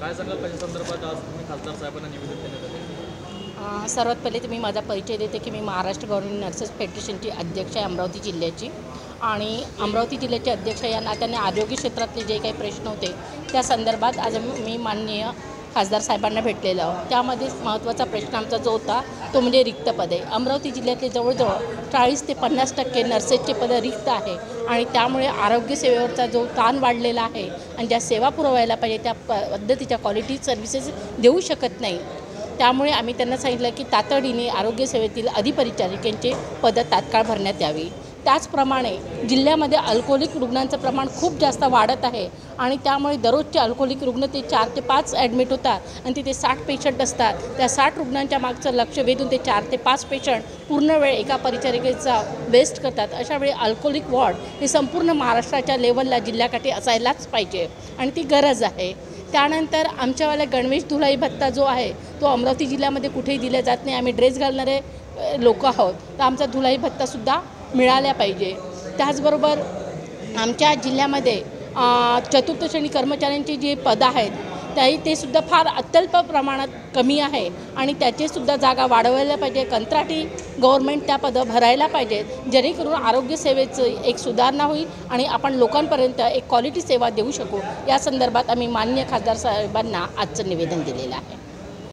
काय सांगाल त्याच्या संदर्भात आज तुम्ही खासदार साहेबांना निवेदन देण्यात आले? सर्वात पहिले तर मी माझा परिचय देते की मी महाराष्ट्र गव्हर्नमेंट नर्सेस फेडरेशनची अध्यक्ष आहे अमरावती जिल्ह्याची. आणि अमरावती जिल्ह्याचे अध्यक्ष या नात्याने आरोग्य क्षेत्रातले जे काही प्रश्न होते त्या संदर्भात आज मी माननीय खासदार साहेबांना भेटलेलो आहोत. त्यामध्ये महत्त्वाचा प्रश्न आमचा जो होता तो म्हणजे रिक्त पदे. अमरावती जिल्ह्यातले जवळजवळ 40 ते 50% नर्सेसचे पदं रिक्त आहे आणि त्यामुळे आरोग्यसेवेवरचा जो ताण वाढलेला आहे आणि ज्या सेवा पुरवायला पाहिजे त्या पद्धतीच्या क्वालिटी सर्व्हिसेस देऊ शकत नाही. त्यामुळे आम्ही त्यांना सांगितलं की तातडीने आरोग्यसेवेतील अधिपरिचारिकांचे पदं तात्काळ भरण्यात यावी. त्याचप्रमाणे जिल्ह्यामध्ये अल्कोहोलिक रुग्णांचं प्रमाण खूप जास्त वाढत आहे आणि त्यामुळे दररोजचे अल्कोहोलिक रुग्ण ते 4 ते 5 ॲडमिट होतात आणि तिथे 60 पेशंट असतात. त्या 60 रुग्णांच्या मागचं लक्ष वेधून ते 4 ते 5 पेशंट पूर्ण वेळ एका परिचारिकेचा वेस्ट करतात. अशा वेळी अल्कोहोलिक वॉर्ड हे संपूर्ण महाराष्ट्राच्या लेवलला जिल्ह्याकाठी असायलाच पाहिजे आणि ती गरज आहे. त्यानंतर आमच्यावाला गणवेश धुलाई भत्ता जो आहे तो अमरावती जिल्ह्यामध्ये कुठेही दिला जात नाही. आम्ही ड्रेस घालणारे लोक आहोत तर आमचा धुलाई भत्तासुद्धा मिळाल्या पाहिजे. त्याचबरोबर आमच्या जिल्ह्यामध्ये चतुर्थ श्रेणी कर्मचाऱ्यांची जी पदं आहेत ते सुद्धा फार अत्यल्प प्रमाणात कमी आहे आणि त्याचेसुद्धा जागा वाढवायला पाहिजे. कंत्राटी गव्हर्नमेंट त्या पदं भरायला पाहिजेत जेणेकरून आरोग्यसेवेचं एक सुधारणा होईल आणि आपण लोकांपर्यंत एक क्वालिटी सेवा देऊ शकू. या संदर्भात आम्ही माननीय खासदार साहेबांना आजचं निवेदन दिलेलं आहे.